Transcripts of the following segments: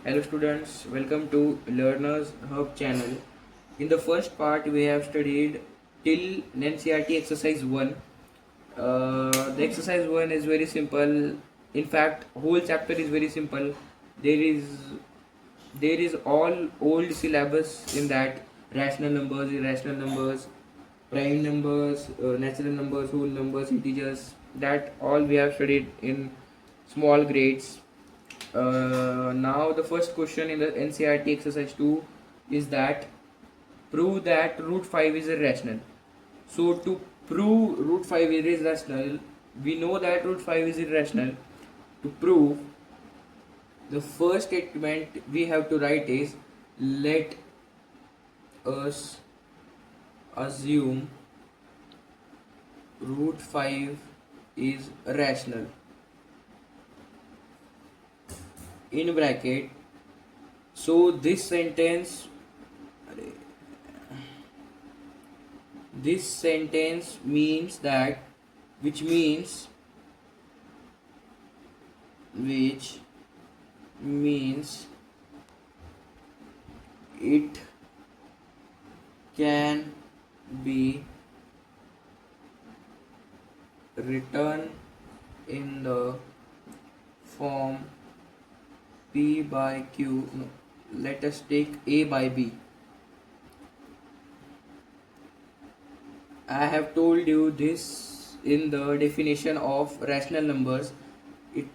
Hello students, welcome to Learners Hub channel. In the first part we have studied till NCERT exercise 1. The exercise 1 is very simple. In fact, whole chapter is very simple. There is there is all old syllabus in that: rational numbers, irrational numbers, prime numbers, natural numbers, whole numbers, integers. That all we have studied in small grades. Now the first question in the NCERT exercise 2 is that prove that root 5 is irrational. So to prove root 5 is irrational, we know that root 5 is irrational. To prove, the first statement we have to write is: let us assume root 5 is rational. In bracket, so this sentence means that which means it can be written in the form P by Q. No, let us take A by B. I have told you this in the definition of rational numbers.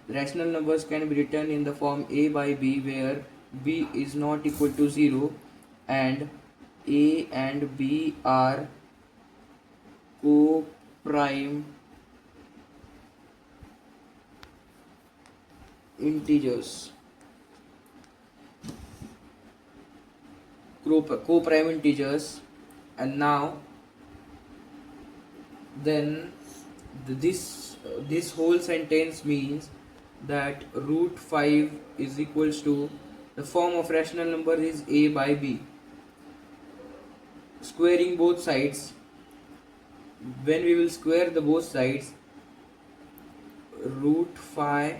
Rational numbers can be written in the form A by B, where B is not equal to 0 and A and B are co-prime integers. Co-prime integers. And now then this whole sentence means that root 5 is equals to, the form of rational number is A by B. Squaring both sides, when we will square the both sides, root 5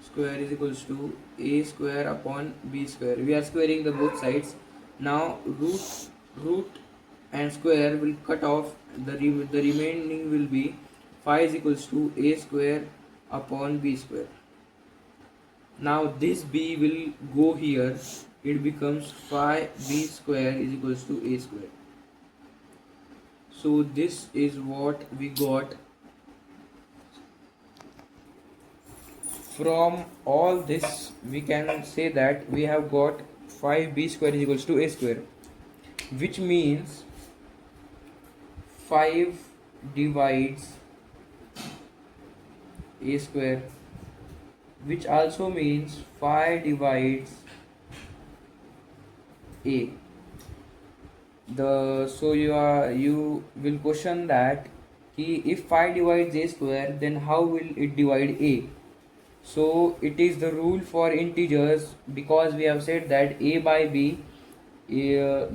square is equals to A square upon B square. We are squaring the both sides. Now root and square will cut off, the remaining will be 5 is equals to A square upon B square. Now this B will go here, it becomes 5B square is equals to A square. So this is what we got. From all this we can say that we have got 5B square is equals to A square, which means 5 divides A square, which also means 5 divides A. So you will question that if 5 divides A square, then how will it divide A? So it is the rule for integers, because we have said that A by B, A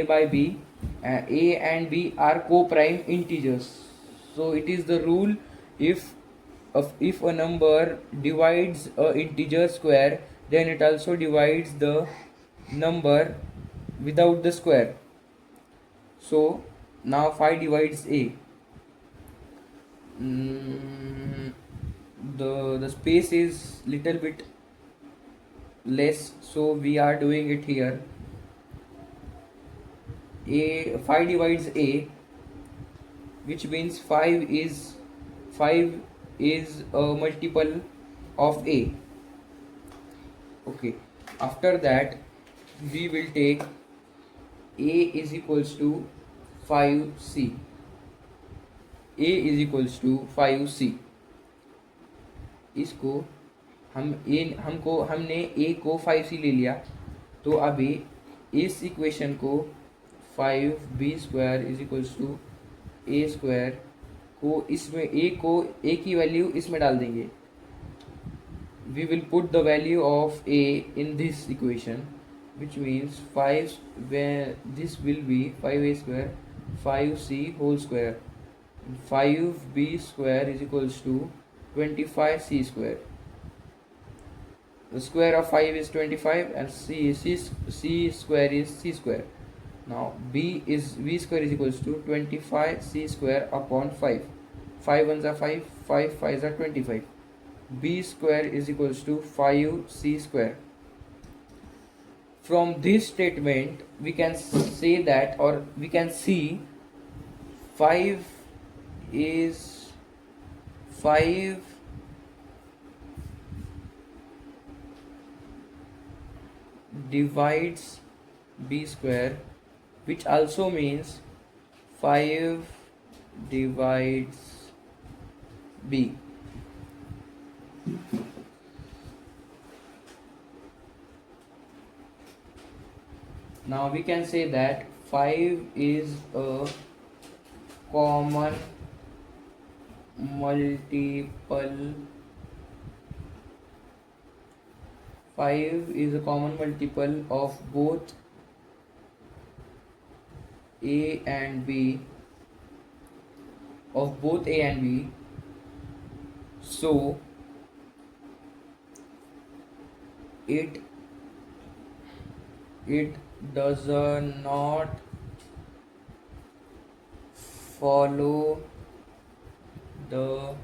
by B, A and B are co-prime integers. So it is the rule, if a number divides a integer square, then it also divides the number without the square. So now 5 divides A. The space is little bit less, so we are doing it here. 5 divides A, which means 5 is a multiple of A. Okay, after that we will take A is equals to 5C. A is equals to 5C. इसको हमने A को 5C ले लिया, तो अभी इस equation को 5B square is equals to A square को इसमें A की वैल्यू इसमें डाल देंगे. We will put the value of A in this equation, which means 5, where this will be 5A square 5C whole square, 5B square is equals to 25C square. The square of 5 is 25, and c square is c square. Now v square is equals to 25 c square upon 5. 5 ones are 5, 5 5s are 25. B square is equals to 5c square. From this statement we can say that, or we can see 5 is 5 divides b square, which also means 5 divides b. Now we can say that 5 is a common multiple 5 is a common multiple of both a and b, so it does not follow the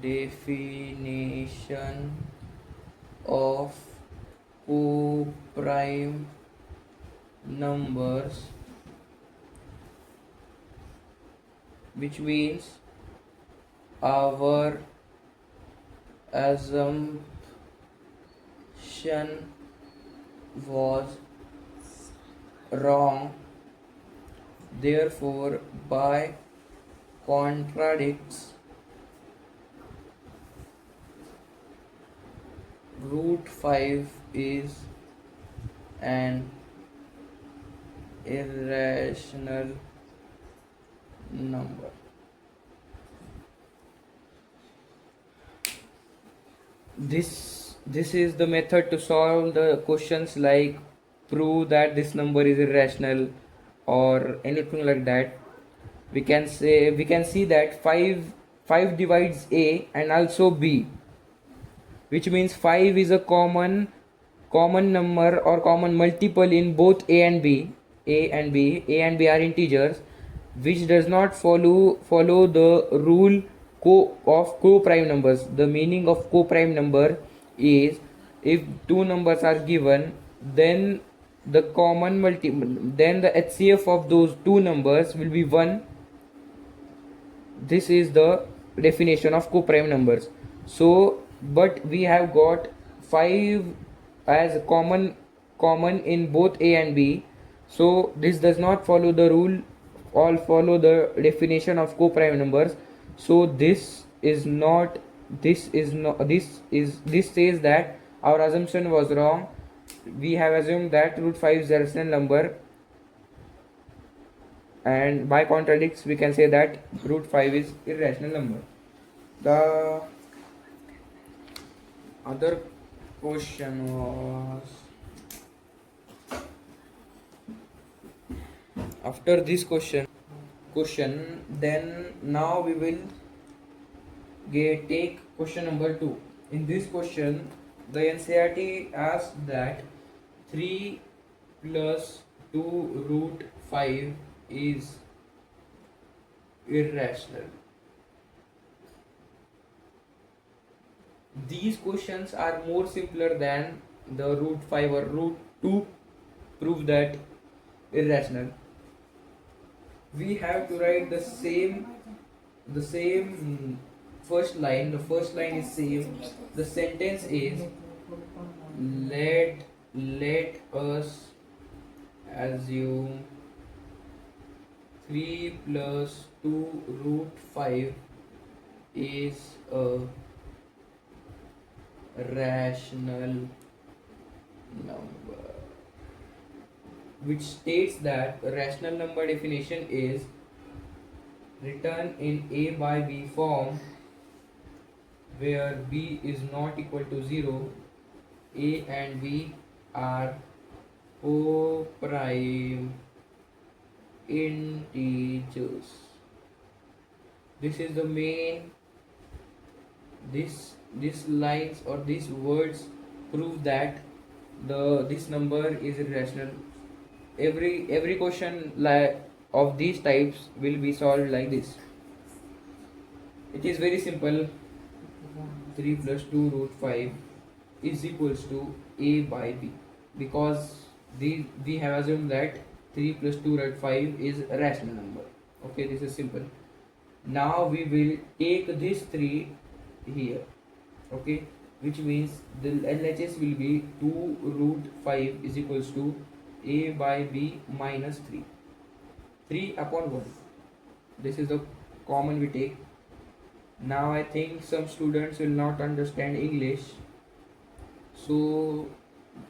definition of co-prime numbers, which means our assumption was wrong. Therefore, by contradicts root 5 is an irrational number. This is the method to solve the questions like prove that this number is irrational or anything like that. We can see that 5 divides a and also b, which means 5 is a common number or common multiple in both a and b. A and b are integers, which does not follow the rule of co-prime numbers. The meaning of co-prime number is if two numbers are given, then the HCF of those two numbers will be 1. This is the definition of co-prime numbers. So but we have got 5 as common in both a and b, so this does not follow the rule or follow the definition of co-prime numbers. So this says that our assumption was wrong. We have assumed that root 5 is a rational number, and by contradicts we can say that root 5 is irrational number. The other question was, after this question, then now we will take question number 2. In this question, the NCERT asks that 3 plus 2 root 5 is irrational. These questions are more simpler than the root 5 or root 2 prove that irrational. We have to write the same first line. The first line is same. The sentence is let us assume 3 plus 2 root 5 is a rational number, which states that the rational number definition is written in a by b form, where b is not equal to 0. A and b are co-prime integers. This is the main these lines or these words prove that this number is irrational. Every question of these types will be solved like this. It is very simple. 3 plus 2 root 5 is equals to a by b, because we have assumed that 3 plus 2 root 5 is a rational number. Okay, this is simple. Now we will take this 3 here. Okay, which means the LHS will be 2 root 5 is equals to a by b minus 3. 3 upon 1. This is the common we take. Now I think some students will not understand English, so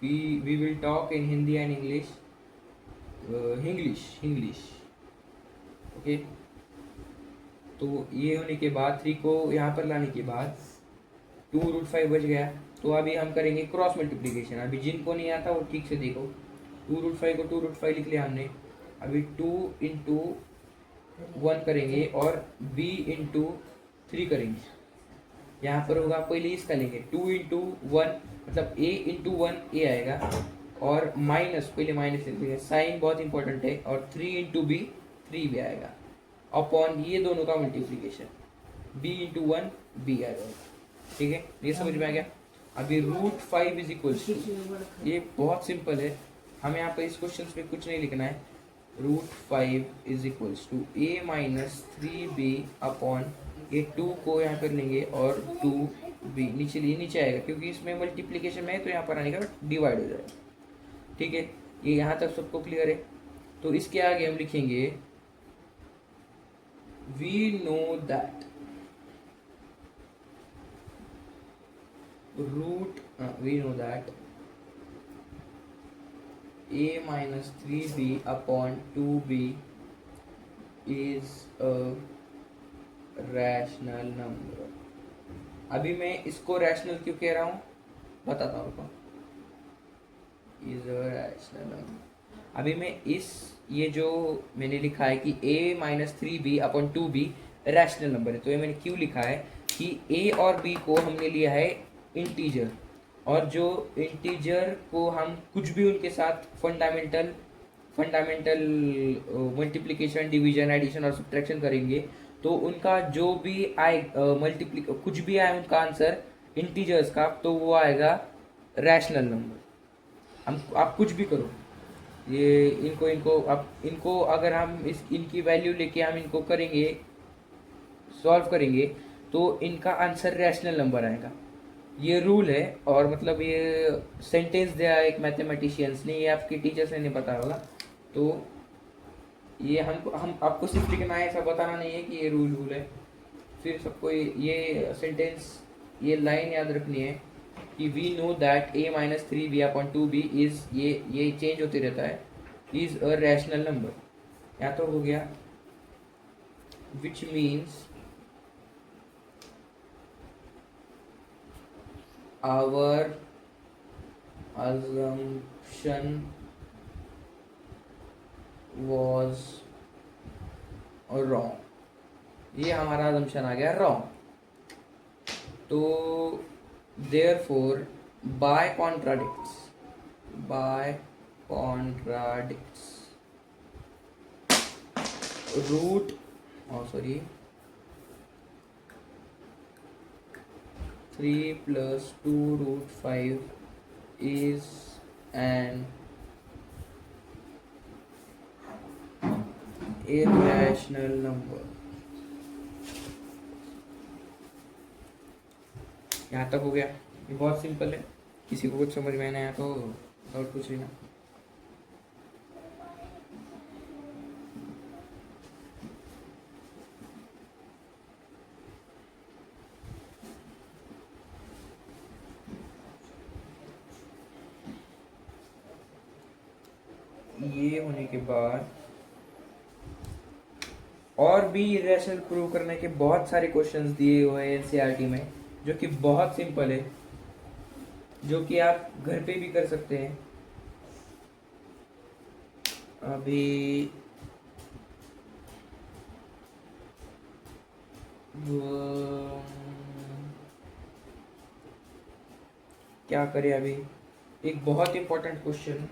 we will talk in Hindi and English. English. Okay, तो ये होने के बाद 3 को यहाँ पर लाने के बाद 2 रूट 5 बच गया। तो अभी हम करेंगे क्रॉस मल्टीप्लिकेशन। अभी जिनको नहीं आता वो ठीक से देखो। 2 रूट 5 को 2 रूट 5 लिख लिया हमने। अभी 2 इंटू 1 करेंगे और b इंटू 3 करेंगे। यहाँ पर होगा, पहले इसका लेंगे 2 इंटू 1 मतलब a इंटू 1 a आएगा, और माइनस, पहले माइनस लिखेंगे, साइन बहुत इंपॉर्टेंट है, और 3 इंटू बी 3 भी आएगा, अपॉन ये दोनों का मल्टीप्लिकेशन b इंटू 1 b आ जाएगा। ठीक है, ये समझ में आ गया। अभी रूट 5 इज इक्वल टू, ये बहुत सिंपल है, हमें यहाँ पर इस क्वेश्चन में कुछ नहीं लिखना है। Root 5 is equals to a minus 3b upon ये 2 को यहाँ पर लेंगे और 2b नीचे आएगा, क्योंकि इसमें मल्टीप्लिकेशन में है तो यहाँ पर आने का डिवाइड हो जाएगा। ठीक है, ये यहाँ तक सबको क्लियर है। तो इसके आगे हम लिखेंगे we know that we know that a minus 3b upon 2b is a rational number। अभी मैं इसको रैशनल क्यों कह रहा हूँ बताता हूँ। is a rational number। अभी मैं ये जो मैंने लिखा है कि a minus 3b upon 2b rational number है, तो ये मैंने क्यों लिखा है कि a और b को हमने लिया है इंटीजर, और जो इंटीजर को हम कुछ भी उनके साथ फंडामेंटल मल्टीप्लिकेशन, डिवीजन, एडिशन और सब्ट्रैक्शन करेंगे तो उनका जो भी आए कुछ भी आए उनका आंसर इंटीजर्स का, तो वो आएगा रैशनल नंबर। आप कुछ भी करो, ये इनको अगर हम इनकी वैल्यू लेके हम इनको करेंगे, सॉल्व करेंगे, तो इनका आंसर रैशनल नंबर आएगा। ये रूल है, और मतलब ये सेंटेंस दिया एक मैथमेटिशियंस ने, ये आपके टीचर्स ने नहीं पता होगा, तो ये हम आपको सिर्फ लिखना है, ऐसा बताना नहीं है कि ये रूल है। फिर सबको ये सेंटेंस, ये लाइन याद रखनी है कि we know that a minus 3b upon 2b is, ये चेंज होते रहता है, इज अ रैशनल नंबर। या तो हो गया which means our assumption was wrong। ये हमारा assumption आ गया wrong। तो therefore by contradicts root 3 plus 2 root 5 is an irrational number। यहाँ तक हो गया, ये बहुत सिंपल है। किसी को कुछ समझ में नहीं आया तो डाउट पूछ लेना। ये होने के बाद और भी इरेशनल प्रूव करने के बहुत सारे क्वेश्चंस दिए हुए हैं एनसीईआरटी में, जो कि बहुत सिंपल है, जो कि आप घर पे भी कर सकते हैं। अभी क्या करें अभी। एक बहुत इंपॉर्टेंट क्वेश्चन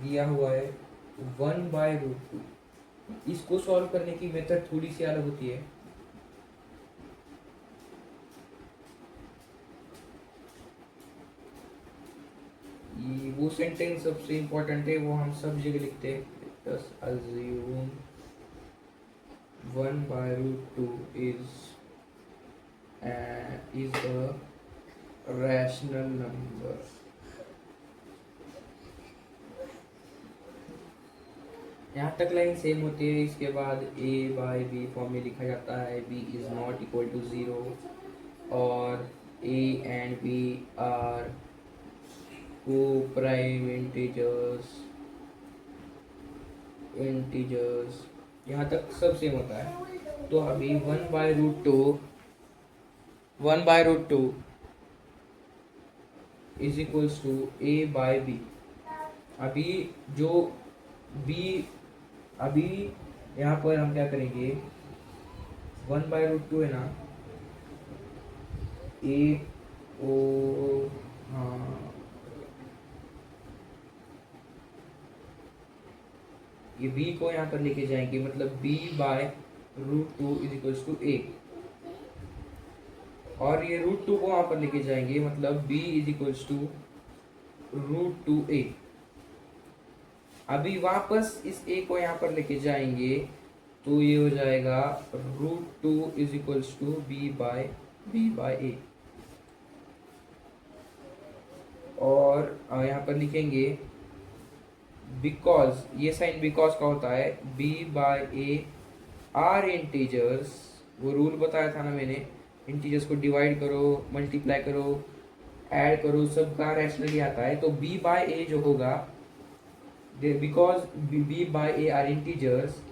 दिया हुआ है 1/√2। इसको सॉल्व करने की मेथड थोड़ी सी अलग होती है। वो सेंटेंस सबसे इंपॉर्टेंट है, वो हम सब जगह लिखते हैं। Just assume 1/√2 is a rational number। यहाँ तक लाइन सेम होती है। इसके बाद a/b फॉर्म में लिखा जाता है। b is not equal to 0 और a and b are co-prime integers. यहाँ तक सब सेम होता है। तो अभी 1/√2 इज इक्वल्स टू a/b। अभी जो b, अभी यहाँ पर हम क्या करेंगे, 1/√2 है ना, a ओ हाँ, ये b को यहाँ पर लेके जाएंगे, मतलब b/√2 is equals to a। और ये √2 को वहां पर लेके जाएंगे, मतलब b is equals to √2a। अभी वापस इस a को यहाँ पर लेके जाएंगे तो ये हो जाएगा √2 इज इक्वल्स टू b/a। और यहाँ पर लिखेंगे बिकॉज, ये साइन बिकॉज का होता है, b/a आर इंटीजर्स। वो रूल बताया था ना मैंने, इंटीजर्स को डिवाइड करो, मल्टीप्लाई करो, ऐड करो, सब का रैशनली आता है। तो b/a जो होगा, because b/a are integers,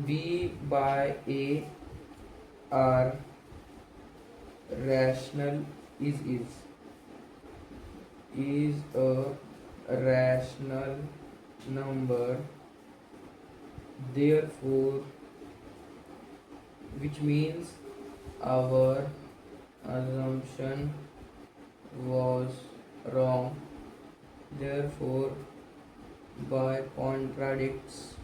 b/a are rational is a rational number, therefore, which means our assumption was wrong, therefore by contradicts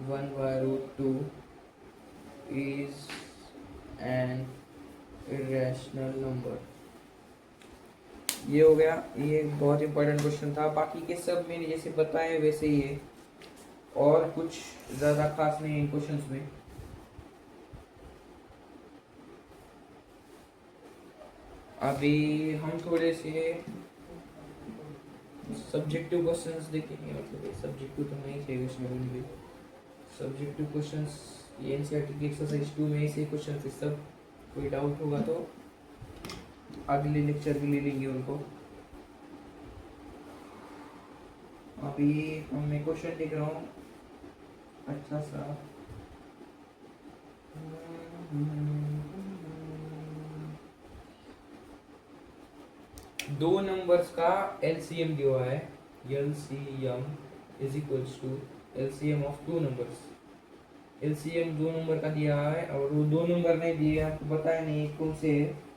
1/√2 is an irrational number। ये हो गया। ये एक बहुत इंपॉर्टेंट क्वेश्चन था। बाकी के सब मैंने जैसे बताए वैसे ही है, और कुछ ज़्यादा खास नहीं है इन क्वेश्चंस में। अभी हम थोड़े से सब्जेक्टिव क्वेश्चंस देखेंगे, मतलब सब्जेक्टिव तो नहीं थे इसमें भी। सब्जेक्टिव क्वेश्चंस ये एनसीईआरटी की एक्सरसाइज 2 में ऐसे क्वेश्चन थे सब। कोई डाउट होगा तो अगले लेक्चर भी ले लेंगे उनको। अभी मैं क्वेश्चन लिख रहा हूँ अच्छा सा। दो नंबर्स का एलसीएम दिया हुआ है। LCM is equals to LCM of two numbers. LCM दो नंबर का दिया है, और वो दो नंबर नहीं दिए, आपको बताया नहीं कौन से है।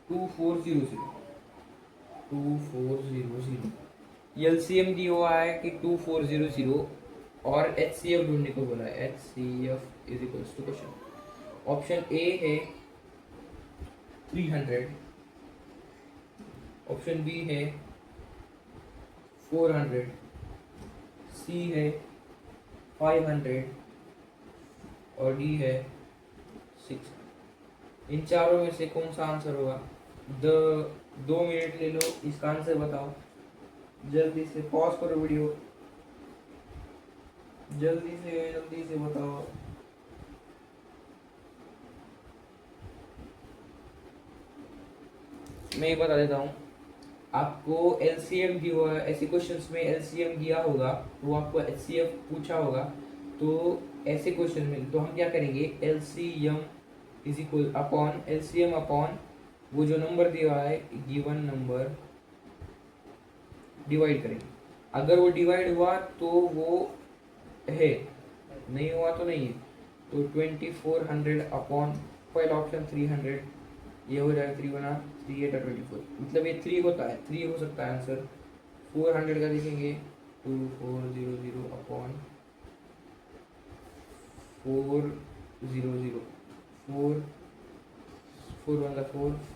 2400 एलसीएम दिया हुआ है कि 2400, और एचसीएफ ढूंढने को बोला है। HCF is equals to question. Option A है 300, ऑप्शन बी है 400, सी है 500 और डी है 6। इन चारों में से कौन सा आंसर होगा? 2 मिनट ले लो, इसका आंसर बताओ। जल्दी से पॉज करो वीडियो, जल्दी से बताओ। मैं ये बता देता हूँ आपको। एलसीएम दिया हुआ है, ऐसे क्वेश्चंस में एलसीएम दिया होगा तो आपको एचसीएफ पूछा होगा। तो ऐसे क्वेश्चन में तो हम क्या करेंगे, LCM is equal upon LCM upon वो जो नंबर दिया हुआ है गिवन नंबर डिवाइड करेंगे। अगर वो डिवाइड हुआ तो वो है, नहीं हुआ तो नहीं है। तो 2400 अपॉन पहला ऑप्शन 300, ये हो जाएगा 3 गुना 3 8 24, मतलब ये 3 होता है, 3 हो सकता है आंसर। 400 का लिखेंगे 2400 अपॉन 400, 4 4 1 4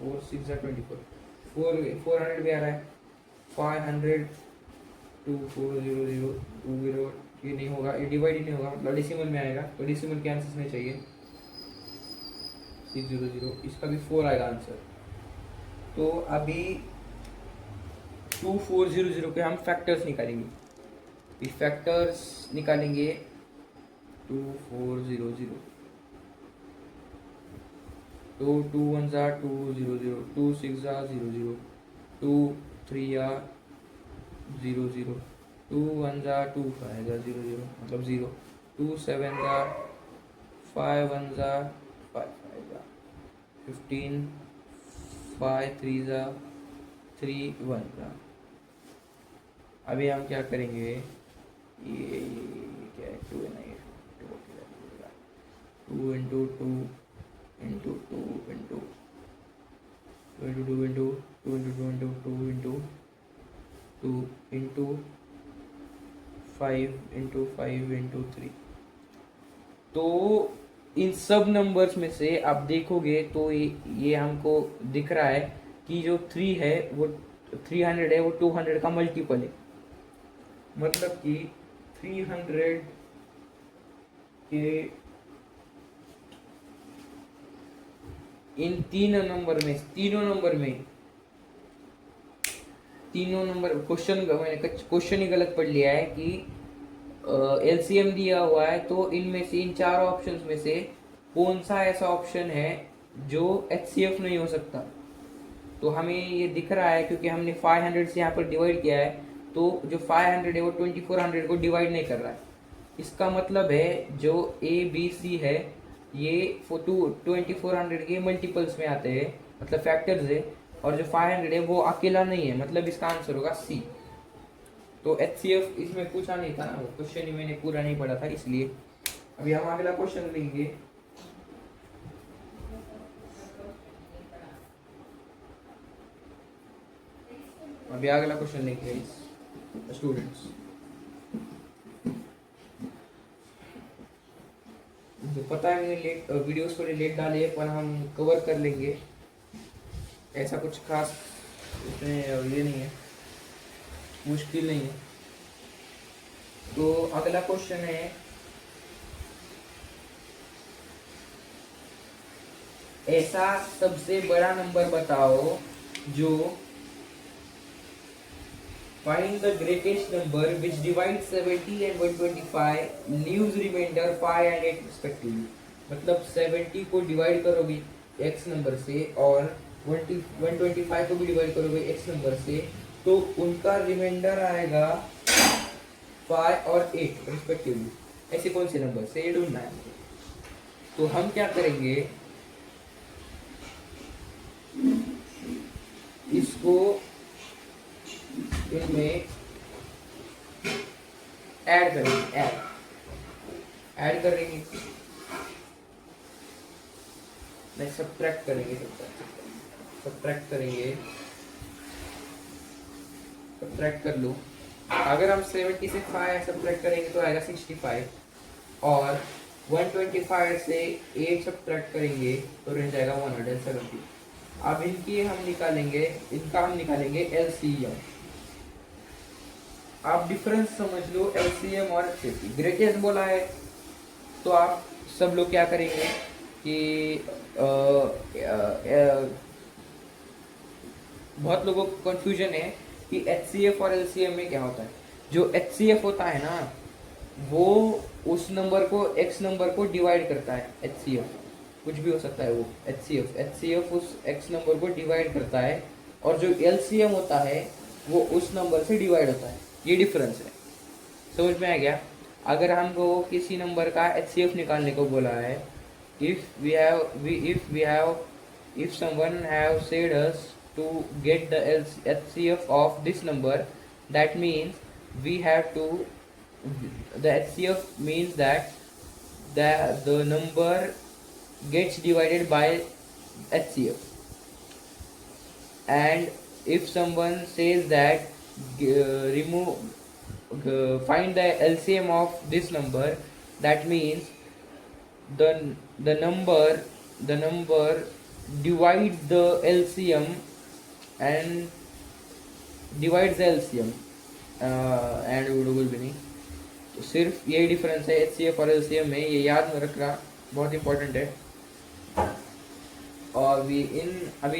4 6 24, 400 भी आ रहा है, 500 2400 20, ये नहीं होगा, ये डिवाइड ही नहीं होगा, मतलब डेसिमल में आएगा, तो डेसिमल के आंसर नहीं चाहिए। 600, इसका भी 4 आएगा आंसर। तो अभी 2400 के हम फैक्टर्स निकालेंगे, इस फैक्टर्स निकालेंगे 2400, तो 2 1 200, 2 6 00, 2 3 00, 2 1 2 5 00, मतलब 0, 2 7 5 1 5 15, 5 3 3 1। अभी हम क्या करेंगे, ये क्या है, 2 है ना, ये 2 into 2 into 2 into 2 into 2 into 2 into 2 into 2 into 5 into 5 into 3। तो इन सब नंबर्स में से आप देखोगे तो ये हमको दिख रहा है कि जो 3 है वो 300 है, वो 200 का मल्टीपल है, मतलब कि 300 के इन तीनों नंबर मैंने क्वेश्चन ही गलत पढ़ लिया है कि एलसीएम दिया हुआ है, तो इनमें से इन चारों ऑप्शंस में से कौन सा ऐसा ऑप्शन है जो एचसीएफ नहीं हो सकता। तो हमें ये दिख रहा है क्योंकि हमने 500 से यहाँ पर डिवाइड किया है, तो जो 500 है वो 2400 को डिवाइड नहीं कर रहा है। इसका मतलब है जो ए बी सी है ये 2400 के मल्टीपल्स में आते हैं, मतलब फैक्टर्स है, और जो 500 है वो अकेला नहीं है, मतलब इसका आंसर होगा सी। तो एचसीएफ इसमें पूछा नहीं था ना, क्वेश्चन ही मैंने पूरा नहीं पढ़ा था इसलिए। अभी हम अगला क्वेश्चन लेंगे। अभी अगला क्वेश्चन लेंगे स्टूडेंट्स। तो पता है मैंने लेट वीडियोस थोड़े लेट डाले पर हम कवर कर लेंगे, ऐसा कुछ खास इसमें ये नहीं है, मुश्किल नहीं है। तो अगला क्वेश्चन है, ऐसा सबसे बड़ा नंबर बताओ जो find the greatest number which divides 70 and 125, leaves remainder 5 and 8 respectively। मतलब 70 को डिवाइड करोगे x नंबर से और 125 को भी डिवाइड करोगे x नंबर से, तो उनका रिमाइंडर आएगा 5 और 8 रिस्पेक्टिवली। ऐसे कौन से नंबर से ये ढूंढना है। तो हम क्या करेंगे, इसको इनमें ऐड करेंगे, ऐड करेंगे नहीं, सब्ट्रैक्ट करेंगे, सब्ट्रैक्ट कर लो। अगर हम 70 से 5 सब्ट्रैक्ट करेंगे तो आएगा 65, और 125 से 8 सब्ट्रैक्ट करेंगे तो रह जाएगा 170। अब हम निकालेंगे एलसीएम। आप डिफरेंस समझ लो एलसीएम और एचसीएफ। ग्रेटेस्ट बोला है तो आप सब लोग क्या करेंगे कि बहुत लोगों को कंफ्यूजन है कि एचसीएफ और एलसीएम में क्या होता है। जो एचसीएफ होता है ना वो उस नंबर को एक्स नंबर को डिवाइड करता है। एचसीएफ कुछ भी हो सकता है, वो एचसीएफ उस एक्स नंबर को डिवाइड करता है, और जो एलसीएम होता है वो उस नंबर से डिवाइड होता है। ये डिफरेंस है, समझ में आ गया। अगर हमको किसी नंबर का एचसीएफ निकालने को बोला है, if someone have said us to get the HCF of this number, that means we have to, the HCF means that the number gets divided by HCF. And if someone says that remove find the LCM of this number, that means the number divides the LCM and divides the LCM and बिल्कुल भी नहीं. तो सिर्फ यही difference है H C F और L C M में, ये याद में रखना बहुत इंपॉर्टेंट है. और अभी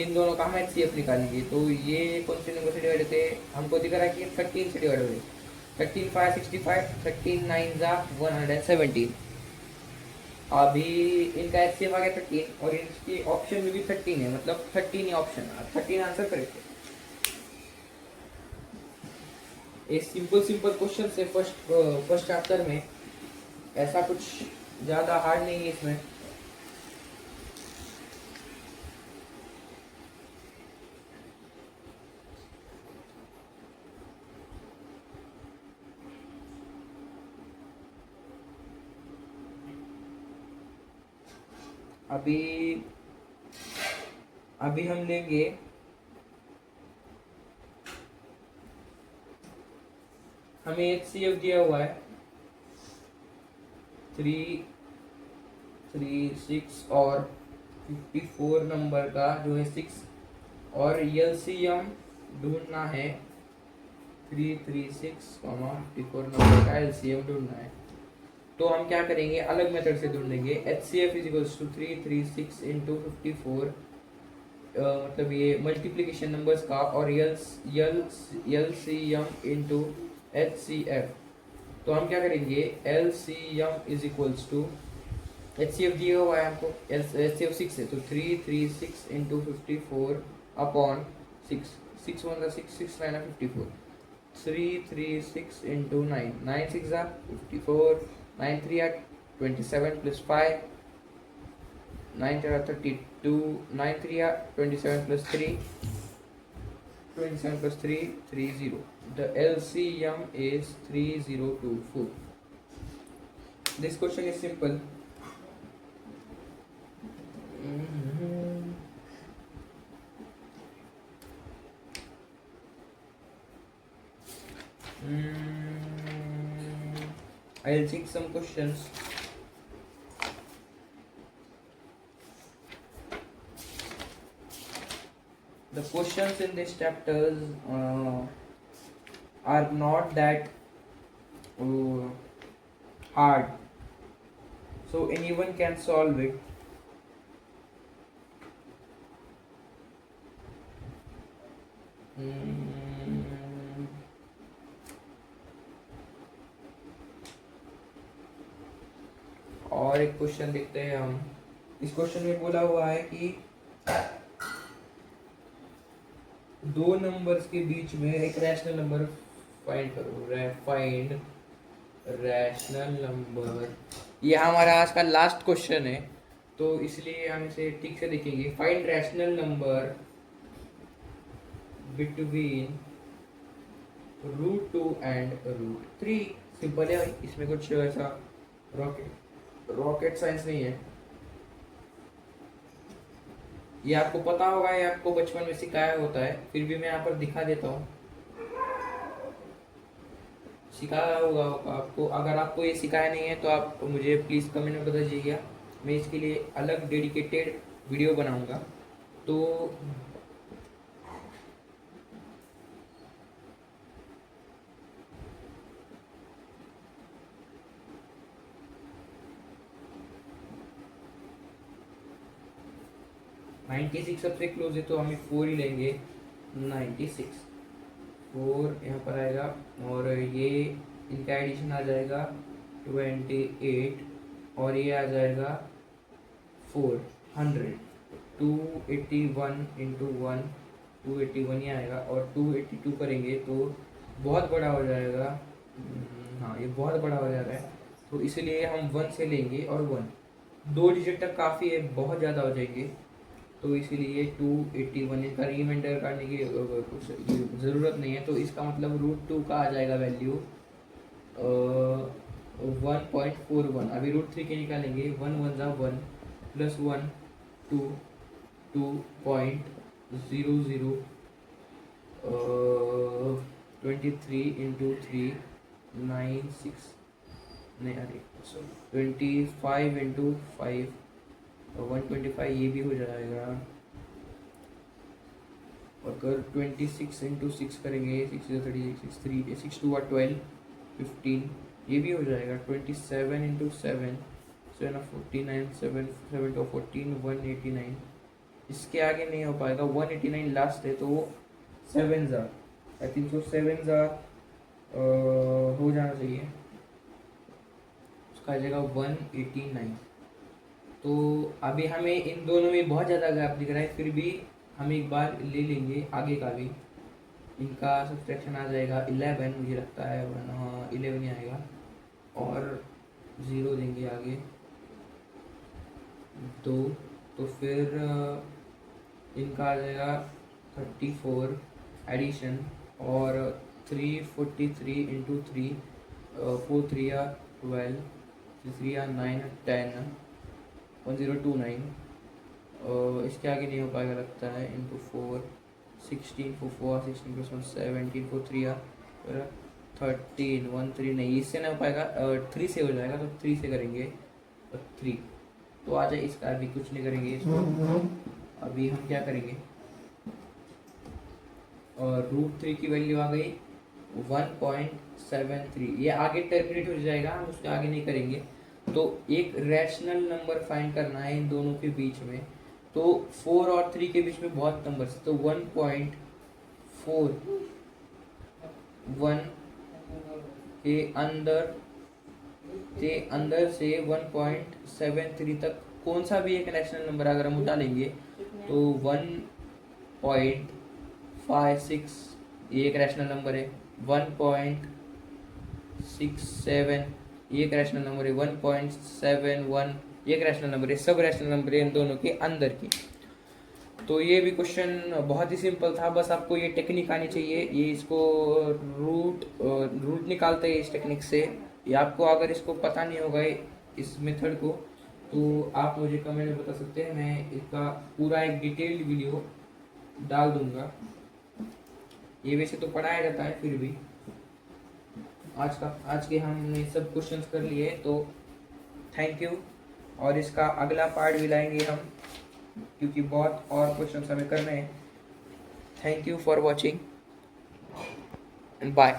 इन दोनों का हम एच सी एफ निकालेंगे. तो ये कौन से नंबर से डिवाइड होते हैं, हमको दिख रहा है कि 13 से डिवाइड हो गई. 13 5 65, 13 9 जा 117. अभी इनका एच सी एफ आ गया 13 और इनकी ऑप्शन में भी 13 है, मतलब 13 ही ऑप्शन, 13 आंसर करेक्ट है. ये सिंपल क्वेश्चन से फर्स्ट चैप्टर में, ऐसा कुछ ज़्यादा हार्ड नहीं है इसमें. अभी हम लेंगे हमें एच सी एफ दिया हुआ है 3 3 6 और 54 नंबर का जो है 6, और एल सी एम ढूंढना है 336, 54 नंबर का एल सी एम ढूंढना है. तो हम क्या करेंगे, अलग मेथड से ढूंढेंगे. H C F is equals to 336 into 54, मतलब ये मल्टीप्लीकेशन नंबर्स का, और L C M into H C F. तो हम क्या करेंगे, L C M is equals to, H C F दिया हुआ है हमको, एच सी एफ 6 है, तो 336 into 54 upon 6, 6 1 6 6 9 54, 336 into 9, 9 6 54, 9 3 27 plus 5, 9 4 32, 9 3 27 plus 3, 27 plus 3 30. The LCM is 3024. This question is simple. I'll take some questions. The questions in this chapters are not that hard, so anyone can solve it. और एक question देखते हैं हम. इस question में बोला हुआ है कि दो नंबर्स के बीच में एक रैशनल नंबर फाइंड करो. फाइंड रैशनल नंबर, ये हमारा आज का लास्ट क्वेश्चन है, तो इसलिए हम इसे ठीक से देखेंगे. Find rational number between √2 and √3. Simple है भाई, इसमें कुछ ऐसा रॉकेट साइंस नहीं है. ये आपको पता होगा, ये आपको बचपन में सिखाया होता है, फिर भी मैं यहाँ पर दिखा देता हूँ. सिखाया होगा आपको. अगर आपको ये सिखाया नहीं है तो आप मुझे प्लीज़ कमेंट में बता दीजिएगा, मैं इसके लिए अलग डेडिकेटेड वीडियो बनाऊंगा. तो नाइन्टी सिक्स सबसे क्लोज है, तो हमें 4 ही लेंगे. 96 4 यहाँ पर आएगा, और ये इनका एडिशन आ जाएगा 28, और ये आ जाएगा 400. 281 इंटू 1 281 ही आएगा, और 282 करेंगे तो बहुत बड़ा हो जाएगा. हाँ, ये बहुत बड़ा हो जा रहा है, तो इसलिए हम 1 से लेंगे, और 1 2 डिजिट तक काफ़ी है, बहुत ज़्यादा हो जाएंगे, तो इसीलिए 281 का रिमाइंडर करने की ज़रूरत नहीं है. तो इसका मतलब √2 का आ जाएगा वैल्यू 1.41। अभी रूट 3 के निकालेंगे, 1 1 जा 1 प्लस 1 2 2.00 23 इंटू 3 9 6 नहीं अरे 25 इंटू 5 125 ये भी हो जाएगा। अगर 26 इंटू 6 करेंगे 6 30 6 3 6 2 12 15 ये भी हो जाएगा। 27 इंटू 7 7 49 7 7 to 14 189। इसके आगे नहीं हो पाएगा, 189 लास्ट है तो वो 7 ज़ा आई थिंक सो 7 ज़ा हो जाना चाहिए, उसका आ जाएगा 189। तो अभी हमें इन दोनों में बहुत ज़्यादा गैप दिख रहा है, फिर भी हम एक बार ले लेंगे आगे का भी। इनका सब्सट्रैक्शन आ जाएगा 11 मुझे लगता है, हाँ 11 ही आएगा, और 0 देंगे आगे 2, तो फिर इनका आ जाएगा 34 एडिशन और 343 इंटू 3 4 3 या 12 3 या 9 10 1029। इसके आगे नहीं हो पाएगा लगता है, इंटू 4 16 4 4 16 प्लस 1 17 4 3 या 13 1 3 नहीं, इससे नहीं हो पाएगा, 3 से हो जाएगा, तो 3 से करेंगे 3 तो आ जाए। इसका अभी कुछ नहीं करेंगे इसको, अभी हम क्या करेंगे, और रूट 3 की वैल्यू आ गई 1.73, ये आगे टर्मिनेट हो जाएगा, हम उसके आगे नहीं करेंगे। तो एक रैशनल नंबर फाइंड करना है इन दोनों के बीच में, तो 4 और 3 के बीच में बहुत नंबर, तो 1.41 के अंदर से 1.73 तक कौन सा भी एक रैशनल नंबर अगर हम उठा लेंगे तो 1.56 ये एक रैशनल नंबर है, 1.67 ये एक रैशनल नंबर है, 1.71 ये एक रैशनल नंबर है, सब रैशनल नंबर है इन दोनों के अंदर की। तो ये भी क्वेश्चन बहुत ही सिंपल था, बस आपको ये टेक्निक आनी चाहिए, ये इसको रूट निकालते हैं इस टेक्निक से। ये आपको अगर इसको पता नहीं होगा इस मेथड को, तो आप मुझे कमेंट में बता सकते हैं, मैं इसका पूरा एक डिटेल्ड वीडियो डाल दूंगा। ये वैसे तो पढ़ाया जाता है, फिर भी आज के हमने सब क्वेश्चंस कर लिए, तो थैंक यू। और इसका अगला पार्ट भी लाएंगे हम, क्योंकि बहुत और क्वेश्चंस हमें करने हैं। Thank you for watching and bye.